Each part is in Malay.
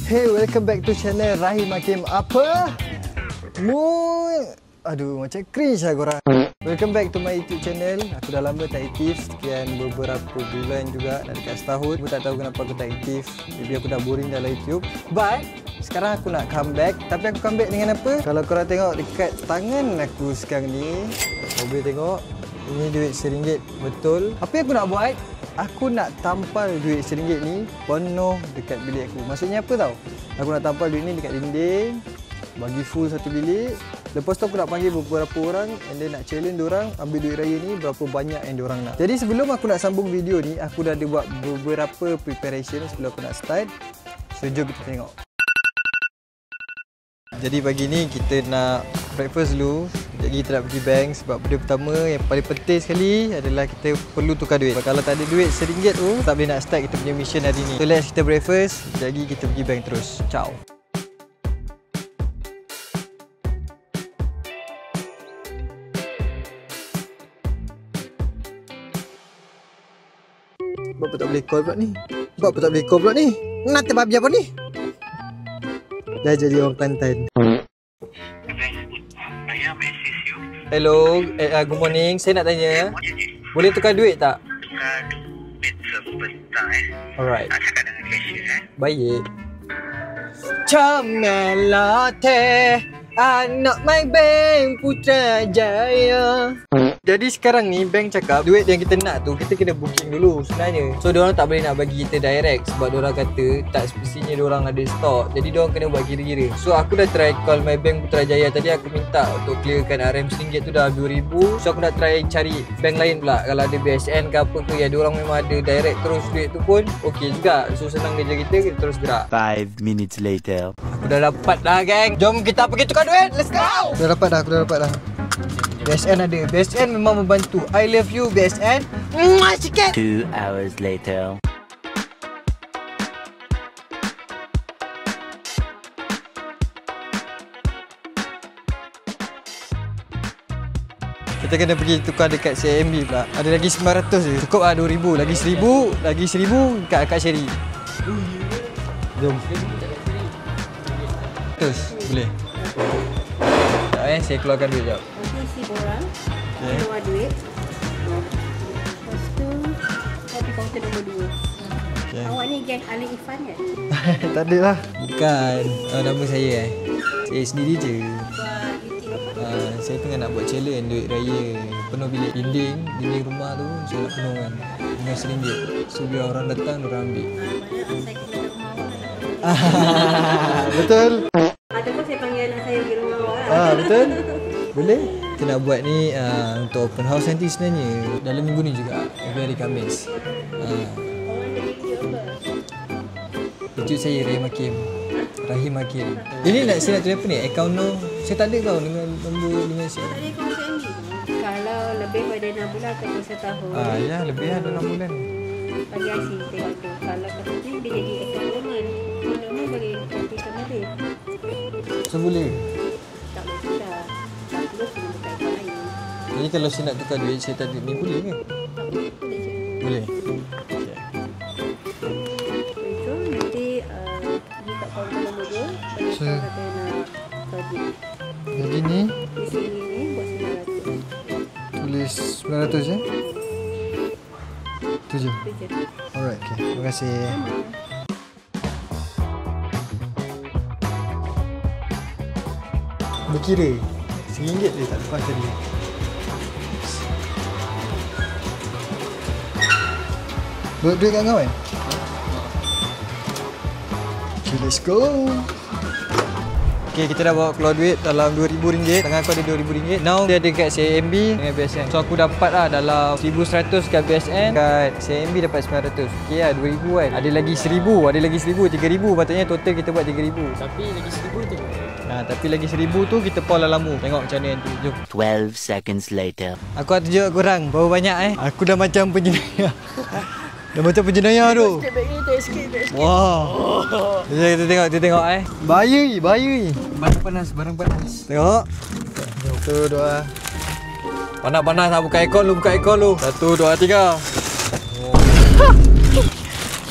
Hey, welcome back to channel Rahim Hakim. Apa? Aduh, macam cringe lah korang. Welcome back to my YouTube channel. Aku dah lama tak aktif, sekian beberapa bulan juga, dah dekat setahun. Aku tak tahu kenapa aku tak aktif. Maybe aku dah boring dalam YouTube. But sekarang aku nak come back. Tapi aku come back dengan apa? Kalau korang tengok dekat tangan aku sekarang ni, kau boleh tengok, ini duit RM1 betul. Apa yang aku nak buat? Aku nak tampal duit RM1 ni penuh dekat bilik aku. Maksudnya apa tau? Aku nak tampal duit ni dekat dinding, bagi full satu bilik. Lepas tu aku nak panggil beberapa orang and then nak challenge diorang ambil duit raya ni berapa banyak yang diorang nak. Jadi sebelum aku nak sambung video ni, aku dah ada buat beberapa preparation sebelum aku nak start. So jom kita tengok. Jadi pagi ni kita nak breakfast dulu. Jadi kita nak pergi bank sebab benda pertama yang paling penting sekali adalah kita perlu tukar duit. Kalau tak ada duit RM1 tu, tak boleh nak start kita punya mission hari ni. So let's kita breakfast, jadi kita pergi bank terus. Ciao. Bapa tak boleh call pula ni. Bapa tak boleh call pula ni. Nanti babi apa ni? Dah jadi orang Kelantan. Hello, good morning. Saya nak tanya, boleh tukar duit tak? Tukar duit sebentar Alright. Cakap dengan cashier Baik. Camelate, anak my bank Putrajaya. Jadi sekarang ni bank cakap duit yang kita nak tu kita kena booking dulu sebenarnya. So diorang tak boleh nak bagi kita direct sebab diorang kata tak semestinya diorang ada stok. Jadi diorang kena buat kira-kira. So aku dah try call my bank Putrajaya tadi, aku minta untuk clearkan RM RM1 tu dah RM2,000. So aku nak try cari bank lain pula. Kalau ada BSN ke apa ke yang diorang memang ada direct terus duit tu pun okey juga. So senang kerja kita terus gerak. 5 minutes later. Aku dah dapat dah geng. Jom kita pergi tukar duit. Let's go. Dah dapat dah, aku dah dapat dah. BSN ada. BSN memang membantu. I love you BSN. Sikit. 2 hours later. Kita kena pergi tukar dekat CIMB pula. Ada lagi 900 je. Cukup lah 2,000. Lagi 1,000. Lagi 1,000 kat Akak Sherry. Jom. Terus. Boleh. Sekejap saya keluarkan duit sekejap. Isi borang, keluar duit. Lepas tu, kau pergi kaunter nombor 2. Okay. Awak ni geng Ali Ifan kan? Tak ada lah. Bukan. Nama saya Saya sendiri je. Buat YouTube apa? Saya tengah nak buat challenge duit raya penuh bilik dinding rumah tu. Saya nak penuhkan dengan RM1. So biar orang datang, orang ambil. Mana saya kena ke rumah awak. Betul. Ataupun saya panggil anak saya pergi rumah awak. Betul. Boleh. Kita nak buat ni untuk open house nanti sebenarnya. Dalam minggu ni juga. Every hari Khamis. Orang ada video apa? YouTube saya Rahim Hakim. Ini saya nak tulis apa ni? Account no. Saya tak ada tau dengan nombor dengan saya. Tak ada kaunter MB. Kalau lebih pada 6 bulan ataupun setahun, Ya, lebih lah 6 bulan. bagi IC tengok tu. Kalau kat sini dia jadi enrollment. Enrollment boleh gantikan balik. So boleh. Tak boleh tukar. Tak perlu kena tukar account lain. Jadi kalau saya nak tukar duit, saya tak ada ni boleh ke? Boleh je. Boleh. Okay. So nanti ni kat kaunter nombor 2 bagi So, kau kata nak tadi. Jadi ni Di sini ni buat 900. tulis 900 je. Tu je. Tu je. Alright, okay. Terima kasih. Berkira RM1 dia tak lepas tadi. Duit kat kau kan? Okay, let's go. Okay, kita dah bawa keluar duit dalam RM2,000. Tangan aku ada RM2,000. Now dia ada kat CIMB dengan BSN. So aku dapat lah dalam 1,100 kat BSN. Kat CIMB dapat 900. Okay lah, RM2,000 kan. Ada lagi RM1,000. Ada lagi RM1,000. RM3,000. Patutnya total kita buat RM3,000. Tapi lagi RM1,000 tu. Tapi lagi RM1,000 tu kita pause dalam mu. Tengok macam mana nanti. Jom. 12 seconds later. Aku nak tunjuk korang berapa banyak Aku dah macam penjenayah. Dah macam penjenayah tu. Sikit. Wow. Kita tengok Bahaya. Barang panas. Tengok. 1, 2. Panas nak buka aircon lu. 1, 2, 3.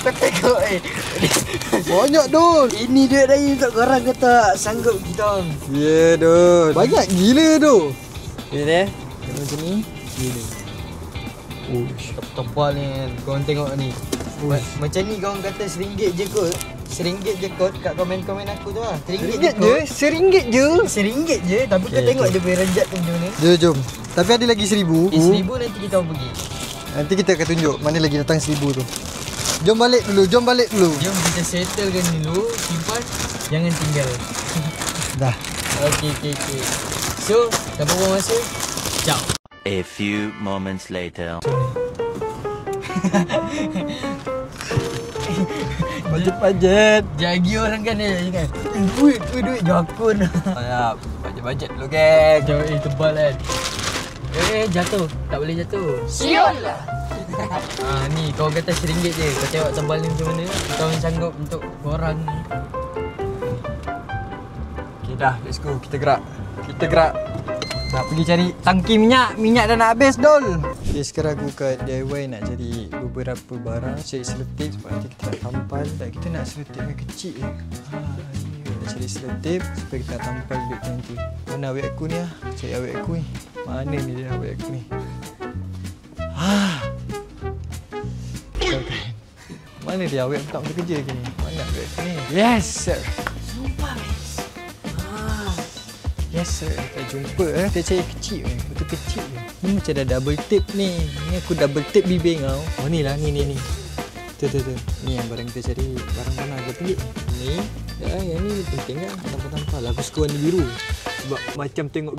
Tak tengok Banyak Dul. Ini duit raya untuk korang ke tak? Sanggup kita. Ya Dul. Banyak gila Dul. Okay deh. Macam ni. Gila. Tebal ni kan. Korang tengok ni. Macam ni korang kata RM1 je kot. RM1 je kot kat komen-komen aku tu lah. RM1 je kot. RM1 je. RM1 je. Tapi kau tengok dia punya renjat tu macam mana. Jom. Tapi ada lagi RM1,000. RM1,000 nanti kita orang pergi. Nanti kita akan tunjuk mana lagi datang RM1,000 tu. Jom balik dulu. Jom kita settlekan dulu. Simpan. Jangan tinggal. Dah. Okay. So, dah berapa masa? Ciao. A few moments later. Bajet. Jagi orang kan kan. Duit jakun. Ayap. Bajet dulu geng. Jauh tebal kan. Jatuh. Tak boleh jatuh. Sial lah. Ni kau kata RM1 je. Kau tengok tebal ni macam mana. Kau sanggup untuk korang ni. Okay dah, let's go. Kita gerak. Nak pergi cari tangki minyak. Minyak dah nak habis Dol. Okay, sekarang aku kat DIY nak cari beberapa barang. Cari selotip sebab nanti kita nak tampal. Dan kita nak selotip yang kecil je. Ni nak cari selotip supaya kita nak tampal duit nanti. Mana awet aku ni lah. Cari awet aku ni. Mana ni dia awet aku ni. Mana dia awet aku tak bekerja ke ni. Mana awet aku ni. Yes sir. Yes sir, kita jumpa Kita cari kecil ni, betul kecil ni. Ni macam dah double tip ni. Ni aku double tip bibing kau. Oh ni lah, ni. Tu. Ni yang barang kita cari. Barang mana aku pilih. Ni, yang ni penting kan. Tampal-tampal. Aku suka warna biru. Sebab macam tengok.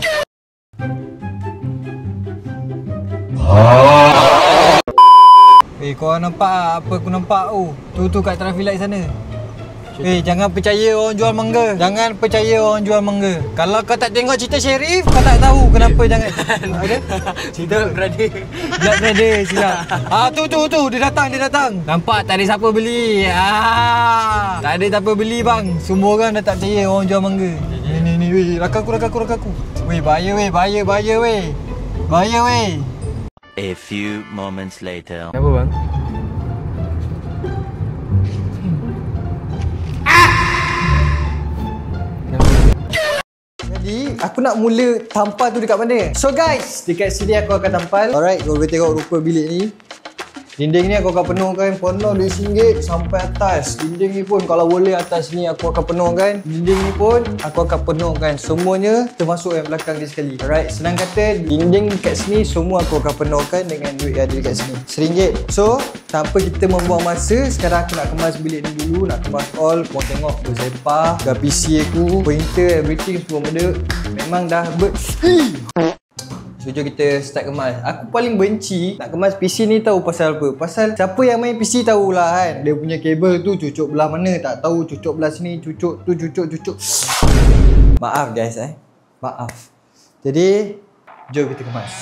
Kau nampak apa aku nampak tu kat traffic light sana. Jangan percaya orang jual mangga. Kalau kau tak tengok cerita Sheriff, kau tak tahu kenapa jangan. Ada? Cerita Blood Brother silap. Tu dia datang. Nampak tak ada siapa beli. Tak ada siapa beli bang. Semua orang dah tak percaya orang jual mangga. Ni weh, rakaku. Weh, bahaya weh. A few moments later. Kenapa bang? Jadi, aku nak mula tampal tu dekat mana? So guys, dekat sini aku akan tampal. Alright, kau boleh tengok rupa bilik ni. Dinding ni aku akan penuhkan penuh RM2 sampai atas. Dinding ni pun kalau boleh atas ni aku akan penuhkan. Dinding ni pun aku akan penuhkan. Semuanya termasuk yang belakang dia sekali. Alright, senang kata dinding dekat sini semua aku akan penuhkan dengan duit yang ada dekat sini. RM1. So, tanpa kita membuang masa, sekarang aku nak kemas bilik ni dulu. Nak kemas all. Kau tengok bersepah, dah PC aku, printer, everything semua benda. Memang dah So jom kita start kemas. Aku paling benci nak kemas PC ni tahu pasal apa? Pasal siapa yang main PC tahulah kan. Dia punya kabel tu cucuk belah mana tak tahu, cucuk belah sini, cucuk tu, cucuk. Maaf guys Maaf. Jadi jom kita kemas.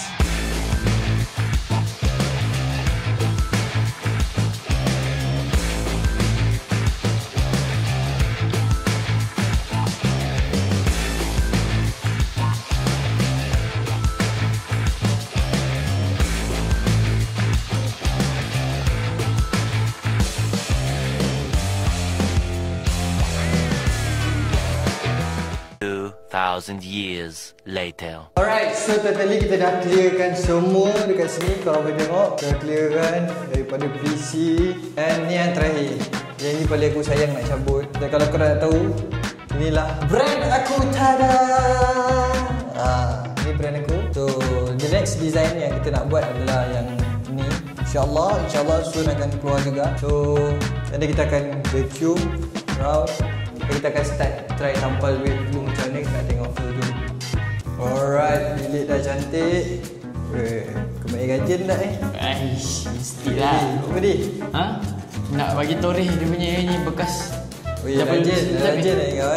2,000 years later. Alright, so tadi kita dah clearkan semua dekat sini. Kalau boleh tengok, dah clearkan daripada PC. And ni yang terakhir. Yang ni paling aku sayang nak cabut. Dan kalau korang nak tahu, inilah brand aku. Tada! Ni brand aku. So, the next design yang kita nak buat adalah yang ni. InsyaAllah soon akan keluar juga. So, nanti kita akan vacuum round. Kita akan start try tampal wave dulu macam mana, kita nak tengok flow dulu. Alright, bilik dah cantik. Kembali rajin tak Aish, mestilah. Apa ni? Ha? Nak bagi toreh dia punya ni bekas. Rajin kau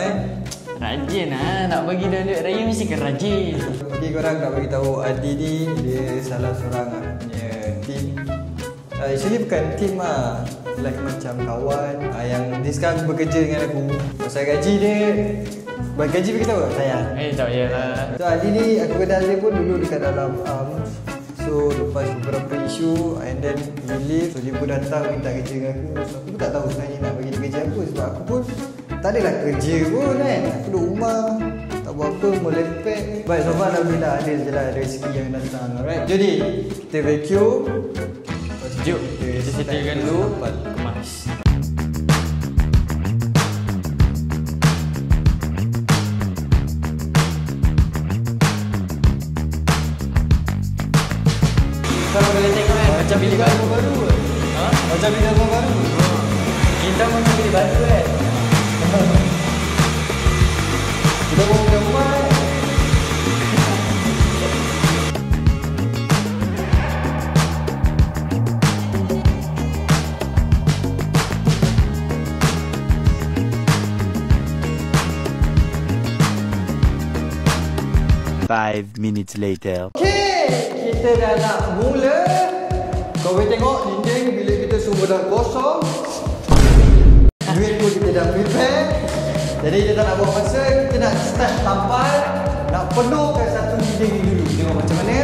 Rajin lah, nak bagi duit raya mesti kan rajin. Okay, korang nak bagi tahu Adi ni dia salah seorang punya team. Actually bukan team lah, like macam kawan yang dia sekarang bekerja dengan aku. Pasal gaji dia, bagi gaji bagi tahu tak sayang? Tak payahlah. So Adi ni aku kenal dia pun dulu dekat dalam ARMS. So So lepas beberapa isu and then we leave. So dia pun datang minta kerja dengan aku. So aku pun tak tahu sebenarnya nak bagi dia kerja apa. Sebab aku pun tak adalah kerja pun kan. Aku duduk rumah, tak buat apa, melepek. Baik, so far alhamdulillah ada je lah rezeki yang datang. Alright, jadi kita vacuum. Jom, kita settlekan dulu. Kemas. Kalau boleh tengok kan, macam bilik baru. Ha? Macam bilik baru. Kita macam bilik baru kan. Kita bawa gambar. Five minutes later. Okay, kita dah nak mula. Kau boleh tengok dinding bilik kita semua dah kosong. Duit pun kita dah prepare. Jadi kita tak nak buang masa, kita nak start tampal. Nak penuhkan satu dinding ni dulu. Tengok macam mana.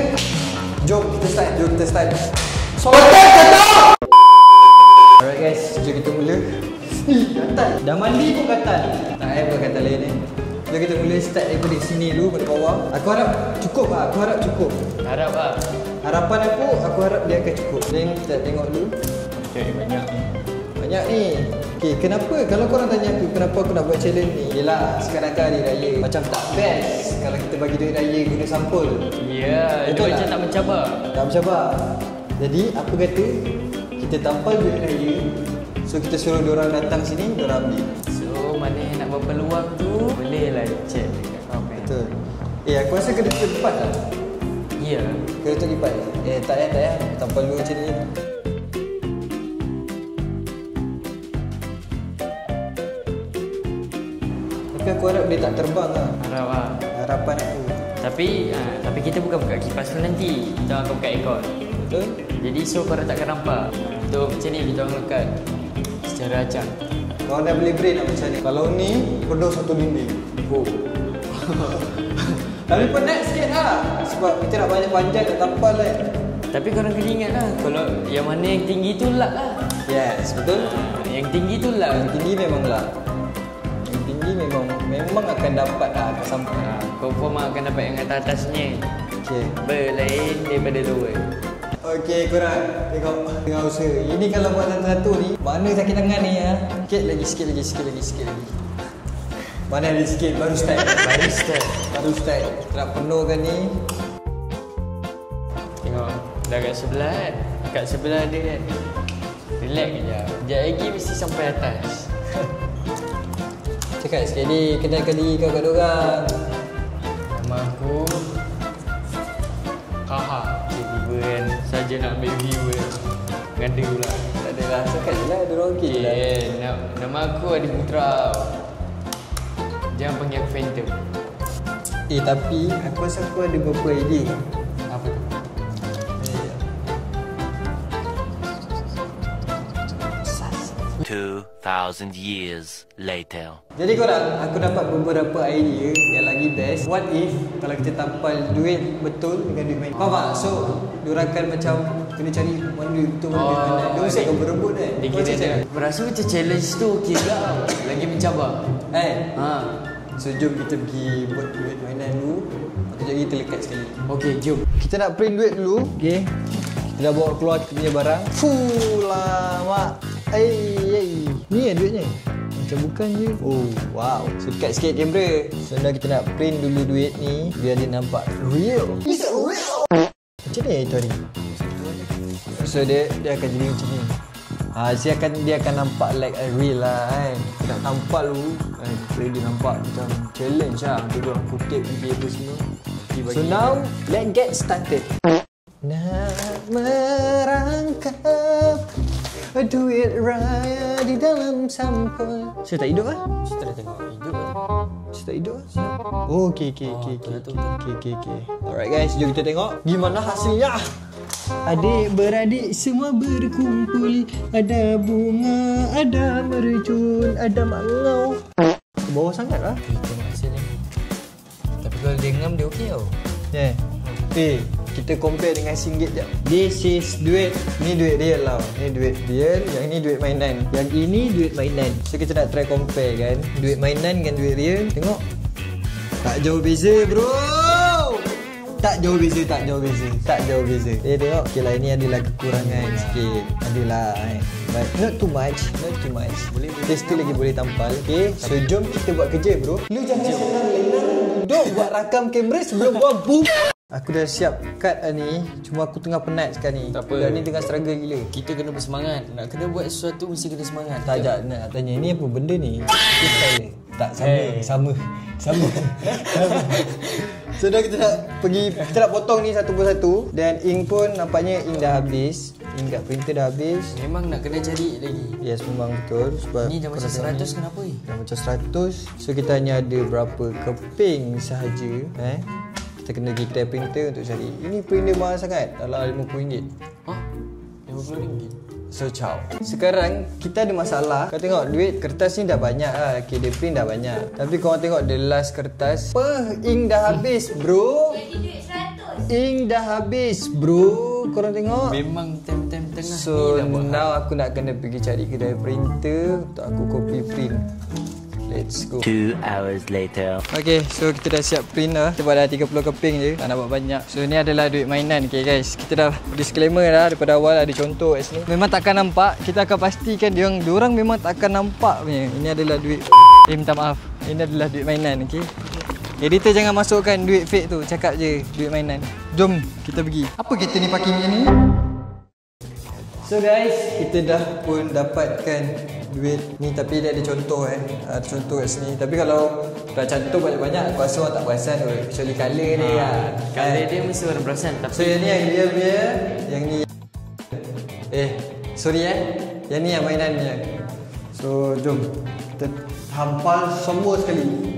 Jom kita start. Solat kata! Alright guys, jom kita mula. Gatal. Dah mandi pun gatal. Tak payah buat gatal lain ni. Jom kita mula start daripada sini dulu, pada bawah. Aku harap cukup lah, Harap lah. Harapan aku harap dia akan cukup. Then kita tengok dulu. Okay, banyak ni. Banyak ni. Okay, kenapa? Kalau korang tanya aku kenapa aku nak buat challenge ni, yelah sekarang kan hari raya. Macam tak best kalau kita bagi duit raya guna sampul. Ya, dia Betul macam tak? tak mencabar. Tak bercabar. Jadi apa kata kita tampal duit raya. So kita suruh diorang datang sini, diorang ambil. So, mana yang nak berpeluang tu, boleh lah chat dekat komen. Betul. Aku rasa kena tutup lipat lah. Ya. Kena tutup lipat. Tak payah. Tampal dulu macam ni. Tapi aku harap dia tak terbang lah. Harap lah. Harapan aku. Tapi kita bukan buka kipas dulu nanti. Kita akan buka aircon. Betul? Jadi so korang takkan nampak. Untuk macam ni kita orang lekat secara acak. Kau dah boleh brain lah macam ni. Kalau ni, penuh satu dinding. Oh. Tapi penat sikit lah. Sebab kita nak panjang-panjang nak tampal kan. Tapi korang kena ingat lah. Kalau yang mana yang tinggi tu lak lah. Yes, betul. Yang tinggi tu lak. Yang tinggi memang lah. Yang tinggi memang akan dapat lah akan sampai. Confirm akan dapat yang atas-atasnya. Okay. Berlain daripada lower. Okay korang, tengok usaha. Ini kalau buat satu-satu ni, mana sakit tangan ni ya? Sikit lagi. Mana ada sikit, baru start. Baru start. Kita nak penuhkan ni. Tengok, dah kat sebelah kan. Kat sebelah ada kan. Relax je. Sekejap lagi mesti sampai atas. Cakap sikit ni, kenalkan diri kau kat diorang. Nama aku Haha. Tiba-tiba kan saja nak ambil viewer. Ngada pula. Tak adalah, cakap je lah, diorang okey lah. Nama aku Adi Putra. Jangan panggil aku Phantom. Tapi aku rasa aku ada beberapa idea. Apa tu? 2,000 years later. Jadi korang, aku dapat beberapa idea yang lagi best. What if kalau kita tampal duit betul dengan duit main? Faham tak? So, diorang akan macam kena cari mana duit betul, mana duit mana. Dia mesti akan berebut kan? Dia Kau macam kira mana? rasa macam challenge tu okey juga. Lagi mencabar. Ha. So, jom kita pergi buat duit mainan dulu. Lepas tu kita lekat sekali. Okey, jom. Kita nak print duit dulu. Okay. Kita dah bawa keluar kita punya barang. Fuh, lama. Ni ya duitnya. Macam bukan je. Oh, wow. So, dekat sikit kamera. So, now kita nak print dulu duit ni. Biar dia nampak real. It's real. Macam ni itu hari. So, dia akan jadi macam ni. Dia akan nampak like a real lah kan. Kita nak tampal dulu. Dia nampak macam challenge lah. Dia orang kutip nanti apa semua. So, now, let's get started. Nak merangkap duit raya di dalam sampul. Saya tak hidup lah? Kita dah tengok hidup kan? Saya tak hidup lah? Oh, okay. Alright guys, jom kita tengok gimana hasilnya. Adik-beradik semua berkumpul. Ada bunga, ada mercun, ada mangau. Ke bawah sangat lah. Tengok hasil ni. Tapi kalau dia ngam dia okey tau. Yeah. Kita compare dengan RM1 je. This is duit. Ni duit real lah. Ni duit real. Yang ni duit mainan. Yang ini duit mainan. So kita nak try compare kan. Duit mainan dengan duit real. Tengok. Tak jauh beza bro. Tak jauh beza. Tengok. Okay lah, ini adalah kekurangan sikit. Adalah but not too much. Kita still lagi boleh tampal. Okay, so jom kita buat kerja bro. Lu jangan senang-lenang duduk buat rakam kamera sebelum buat boom. Aku dah siap cut ni. Cuma aku tengah penat sekarang ni. Tak apa. Dan ni tengah struggle gila. Kita kena bersemangat. Nak kena buat sesuatu mesti kena semangat. Tak ajak nak tanya ni apa benda ni? Itu style. Tak sama. Sama. So dah kita nak pergi, kita nak potong ni satu persatu. Dan ink pun nampaknya ink dah habis. Ink kat printer dah habis. Memang nak kena cari lagi. Yes, memang betul. Sebab Ni dah macam 100 kenapa ni? dah macam 100. So kita hanya ada berapa keping sahaja. Kita kena pergi kedai printer untuk cari. Ini printer mahal sangat, dalam RM50. Hah? RM50? So ciao. Sekarang kita ada masalah. Kau tengok duit kertas ni dah banyak lah. Okay, dia print dah banyak. Tapi kau tengok the last kertas. Ink dah habis bro. Jadi duit 100. Ink dah habis bro. Korang tengok. Memang time-time tengah So ni dah buat. now aku nak kena pergi cari kedai printer untuk aku copy print. Let's go. 2 hours later. Okay, so kita dah siap print dah. Kita buat dah 30 keping je. Tak nak buat banyak. So ni adalah duit mainan. Okay guys, kita dah disclaimer dah daripada awal. Ada contoh kat sini. Memang takkan nampak. Kita akan pastikan diorang memang takkan nampak punya. Ini adalah duit minta maaf. Ini adalah duit mainan. Okay, editor jangan masukkan duit fake tu. Cakap je duit mainan. Jom kita pergi. Apa kereta ni parking macam ni? So guys, kita dah pun dapatkan duit ni, tapi dia ada contoh ada contoh kat sini. Tapi kalau dah cantum banyak-banyak, aku rasa orang tak perasan kot. Kecuali colour dia Colour dia mesti orang perasan. Tapi So yang ni yang real punya, yang ni sorry yang ni yang mainan punya. So jom kita hampal semua sekali.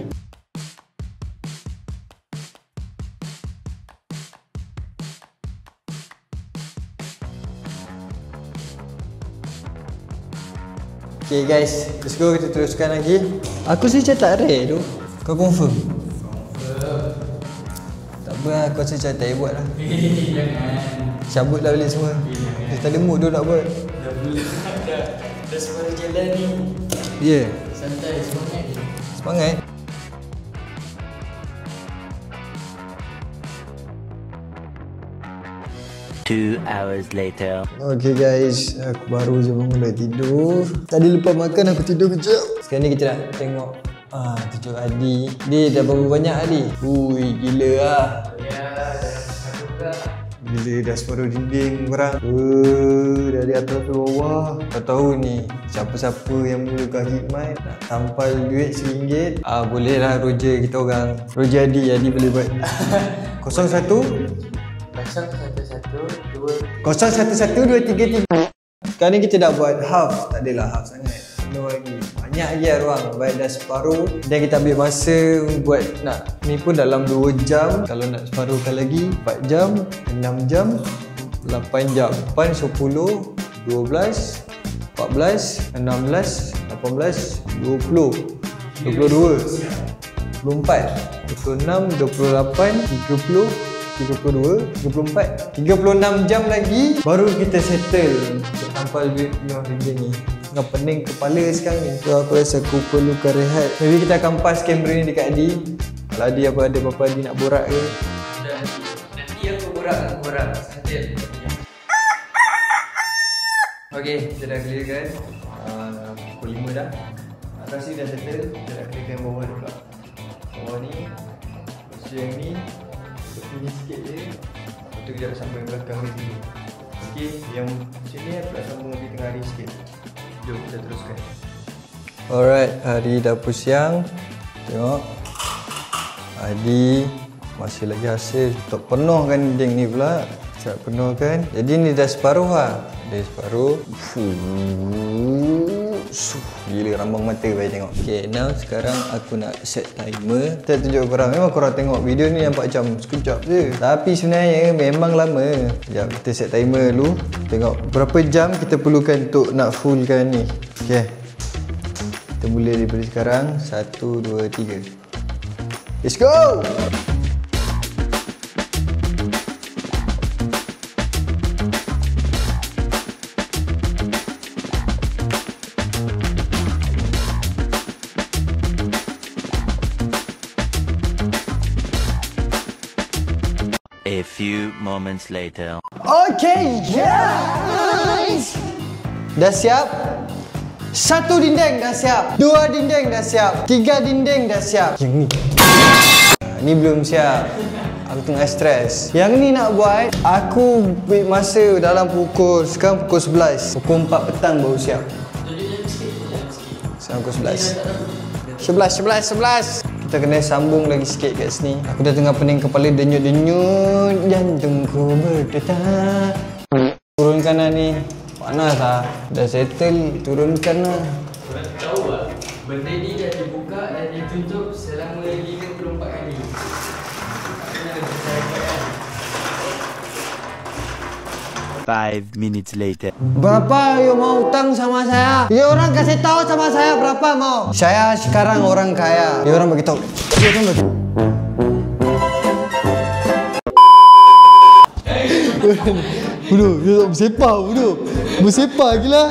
Okay guys, let's go, kita teruskan lagi. Aku sih tak rare tu. Kau confirm? Tak apa, aku rasa macam tak payah buat lah. jangan. Cabut lah balik semua. Dia tak ada mood tu nak buat. Dah semua jalan ni. Ya, Santai, semangat je. semangat. Two hours later. Okay guys, aku baru je bangun dari tidur. Tadi lupa makan, aku tidur kejap. Sekarang ni kita nak tengok tujuh Adi. Dia dah berapa banyak Adi? Ui, gila lah. Ya, dah juga. Gila, dah separuh dinding korang. Dari atas ke bawah. Kau tahu ni, siapa-siapa yang mulakan khidmat nak tampal duit RM1, boleh lah Roger kita orang. Roger Adi boleh buat. 01 011233. Sekarang ni kita dah buat half. Tak adalah half sangat, penuh lagi. Banyak lagi lah ruang. Baik dah separuh. Dan kita ambil masa buat nak ni pun dalam 2 jam. Kalau nak separuhkan lagi 4 jam, 6 jam, 8 jam, 8, 10, 12, 14, 16, 18, 20, 22, 24, 26, 28, 30, 32, 34, 36 jam lagi baru kita settle untuk tampal duit penuh ringgit ni. Tengah pening kepala sekarang ni. So aku rasa aku perlukan rehat. Maybe kita akan pass kamera ni dekat Adi. Kalau Adi ada apa-apa Adi nak borak ke. Nanti aku borak. Saja. Okay, kita dah clear kan. Pukul 5 dah. Atas ni dah settle. Kita nak clearkan bawah ni pula. Bawah ni. Lepas tu yang ni ini sikit je. Lepas tu kita nak sambung yang belakang ni dulu. Okay, yang macam ni aku nak sambung di tengah hari sikit. Jom kita teruskan. Alright, hari dapur siang. Tengok Adi masih lagi hasil. Untuk penuhkan dinding ni pula. Cepat penuhkan. Jadi ni dah separuh lah. Dah separuh. Gila, rambang mata baik tengok. Okay, now sekarang aku nak set timer. Kita tunjuk korang. Memang korang tengok video ni nampak macam sekejap je, tapi sebenarnya memang lama. Sekejap, kita set timer dulu. Tengok berapa jam kita perlukan untuk nak fullkan ni. Okay, kita mula daripada sekarang. 1, 2, 3. Let's go! A few moments later. Okay, guys. Dah siap? 1 dinding dah siap. 2 dinding dah siap. 3 dinding dah siap. Yang ni. Ni belum siap. Aku tengah stres. Yang ni nak buat, aku ambil masa dalam sekarang pukul 11. Pukul 4 petang baru siap. Sekarang pukul 11. Kita kena sambung lagi sikit kat sini. Aku dah tengah pening kepala, denyut-denyut, jantungku berdetak. Turunkan lah ni. Panas lah. Dah settle, turunkan lah. Korang tahu tak? Benda ni dah dibuka dan ditutup selama 54 kali. Kena percaya kan? 5 minutes later. Berapa you mau hutang sama saya? You orang kasih tahu sama saya berapa mau? Saya sekarang orang kaya. You orang beritahu. You orang beritahu. Bodoh, you tak bersepah bodoh. Bersepah gila.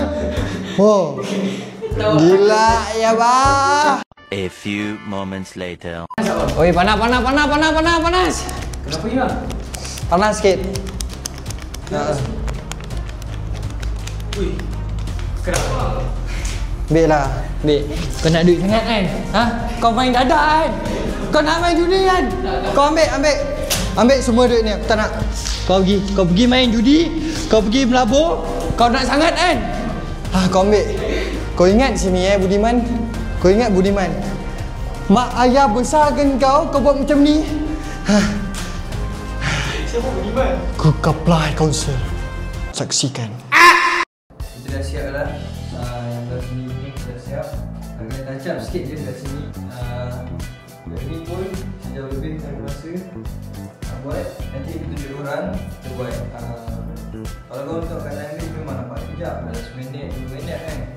Oh. Gila ya bah. A few moments later. Oi, panas. Kenapa ni bang? Panas sikit. Ui, kenapa? Ambil lah, ambil. Kau nak duit sangat kan? Ha? Kau main dadak kan? Kau nak main judi kan? Kau ambil. Ambil semua duit ni, aku tak nak. Kau pergi main judi, kau pergi melabur, kau nak sangat kan? Kau ambil. Kau ingat sini Budiman? Kau ingat Budiman? Mak ayah besarkan kau buat macam ni? Siapa Budiman? Kukaplai Council. Saksikan. Kita dah siap lah. Yang belah sini ni dah siap. Agak tajam sikit je kat sini. Yang ni pun sejauh lebih saya rasa nak buat. Nanti kita tunjuk orang. Kita buat. Kalau kau untuk kanan ni memang nampak sekejap. Dah 10 minit, 2 minit kan.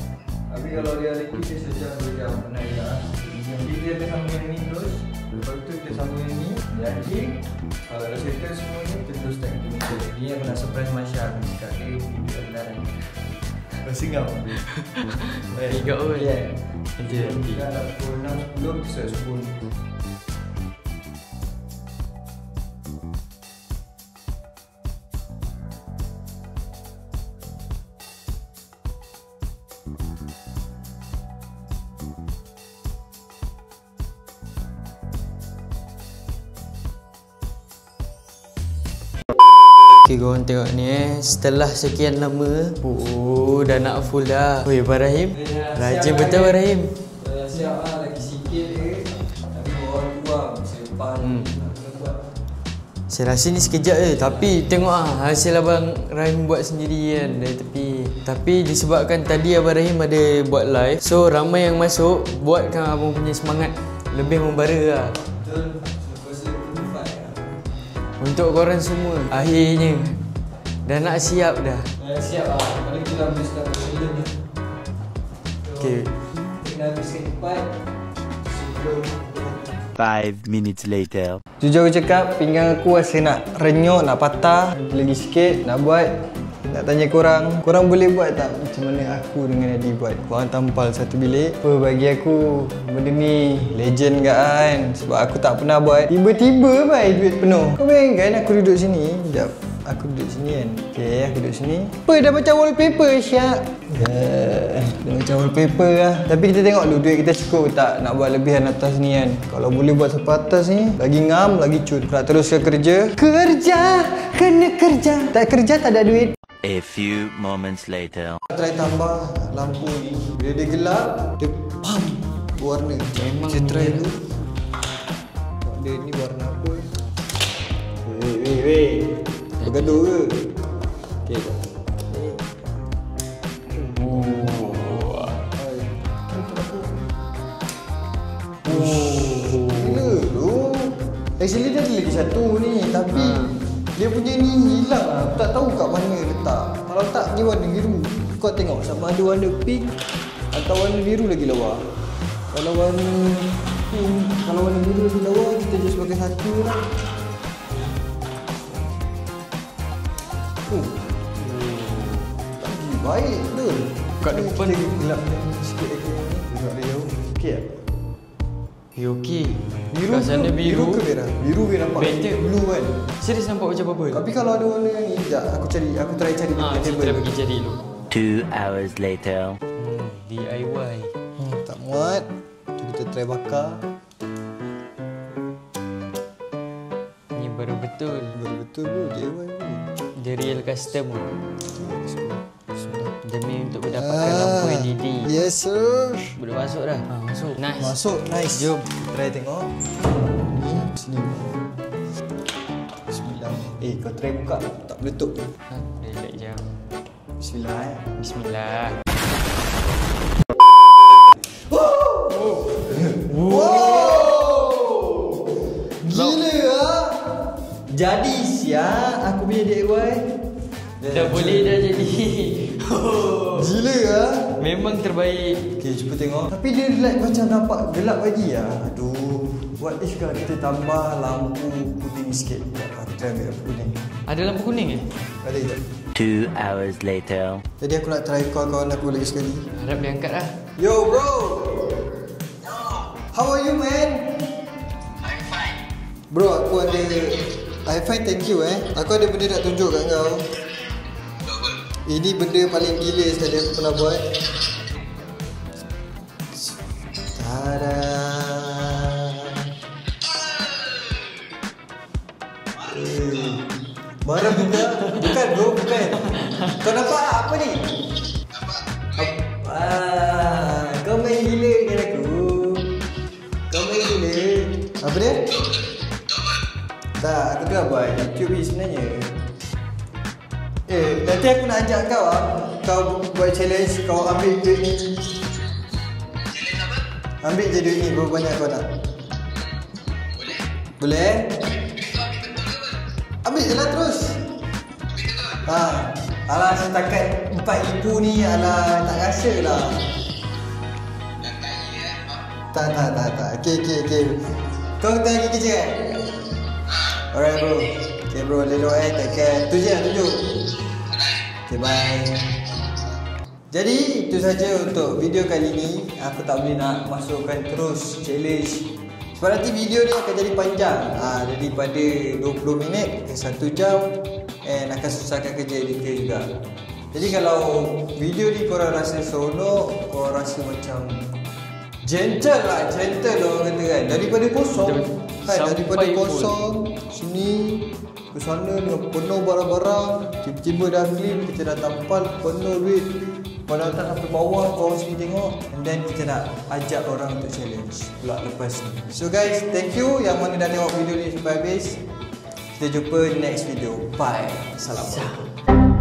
Tapi kalau dia lagi dia sejam 2 jam. Pernah ya. Yang kita akan sambung yang ni terus. Lepas tu kita sambung yang ni. Jadi kalau dah settle semua ni, kita terus start kita meja. Ni yang nak surprise Masya. Aku cakap dia video kedaran. Masih kau? Tiga pun. Ya. Kita dah pukul 6.10, kita sudah subuh. Okay, korang tengok ni setelah sekian lama, dah nak full dah. Oi, Abang Rahim, rajin betul Abang Rahim. Dah siap lah, lagi sikit je. Tapi orang buang, sepan. Saya rasa ni sekejap je, tapi tengok hasil Abang Rahim buat sendiri kan dari tepi. Tapi disebabkan tadi Abang Rahim ada buat live, so ramai yang masuk, buatkan abang punya semangat lebih membara lah. Betul. Untuk korang semua, akhirnya dah nak siap dah. Dah siap lah. Paling kita dah habiskan film ni. Okay. Kita kena habiskan cepat sebelum 5 minutes later. Jujur aku cakap, pinggang aku rasa nak renyuk, nak patah. Lagi sikit nak buat. Nak tanya korang boleh buat tak macam mana aku dengan Adi buat? Korang tampal satu bilik. Bagi aku benda ni legend kan. Sebab aku tak pernah buat. Tiba-tiba baik duit penuh. Kau bayangkan aku duduk sini. Sekejap. Aku duduk sini kan. Okay, aku duduk sini. Dah macam wallpaper Syak. Dah macam wallpaper lah. Tapi kita tengok dulu duit kita cukup tak nak buat lebihan atas ni kan. Kalau boleh buat sampai atas ni, lagi ngam, lagi cut. Nak teruskan kerja. Kena kerja. Tak kerja tak ada duit. A few moments later. Try tambah lampu ni. Bila dia gelap, dia pam warna. Memang kita try dulu. Dia ni warna apa? Weh. Bergaduh ke? Okey. Gila tu. Actually dia ada lagi satu ni, tapi dia punya ni hilang lah. Aku tak tahu kat mana letak. Kalau tak ni warna biru. Kau tengok sama ada warna pink atau warna biru lagi lawa. Kalau warna pink, kalau warna biru lagi lawa, kita just pakai satu lah. Lagi baik tu. Kat depan lagi gelap sikit lagi. Tengok dia jauh. Okey tak? okey. Biru Kat sana biru. ke merah? Biru dia nampak. Better. Blue kan. Serius nampak macam bubble. Tapi kalau ada warna ni, sekejap aku try cari Ah, dekat kita table. pergi cari dulu. 2 hours later. DIY. Tak muat. Jom kita try bakar. Ni baru betul. Betul bro, DIY bro. The real custom. Bismillah. Demi untuk mendapatkan lampu LED. Yes sir. Boleh masuk dah. Masuk. Nice. Masuk, nice. Jom. Try tengok. Sini. Bismillah. Kau try buka. Tak meletup. Relax jam. Bismillah Bismillah. Gila lah. Jadi siap aku punya DIY. Dah boleh dah jadi. Gila lah. Memang terbaik. Okay, cuba tengok. Tapi dia like macam nampak gelap lagi lah. Aduh. What if kalau kita tambah lampu kuning sikit? Aku try ambil lampu kuning. Ada lampu kuning eh? Ada tak? 2 hours later. Jadi aku nak try kawan-kawan aku lagi sekali. Harap dia angkat lah. Yo bro. How are you man? I'm fine. Bro, aku ada I'm fine, thank you Aku ada benda nak tunjuk kat kau. Ini benda paling gila sekali aku pernah buat. Tada. Marah juga? Bukan bro, bukan. Kau nampak apa ni? Kau main gila dengan aku. Kau main gila. Apa dia? Tak, aku dah buat YouTube ni sebenarnya. Nanti aku nak ajak kau kau buat challenge, kau ambil duit ni. Challenge apa? Ambil je duit ni, berapa banyak kau nak? Boleh. Boleh? Kau ambil betul ke apa? Ambil je lah terus. Ambil betul. Alah setakat 4,000 ni, alah tak rasa lah. Dah kaya Tak. Okay. Kau tengah pergi kerja kan? Alright bro. Okay bro, lelok take care. Tu je, tunjuk. Okay, bye. Jadi itu saja untuk video kali ni. Aku tak boleh nak masukkan terus challenge sebab nanti video ni akan jadi panjang. Daripada 20 minit ke 1 jam, and akan susahkan kerja editor juga. Jadi kalau video ni korang rasa seronok, korang rasa macam gentle lah orang kata kan. Daripada kosong kan, daripada Sampai kosong sini ke sana dengan penuh barang-barang, tiba-tiba dah clean, kita dah tampal penuh duit pada atas sampai bawah. Korang sini tengok, and then kita nak ajak orang untuk challenge pula lepas ni. So guys, thank you yang mana dah tengok video ni sampai habis. Kita jumpa next video. Bye. Assalamualaikum.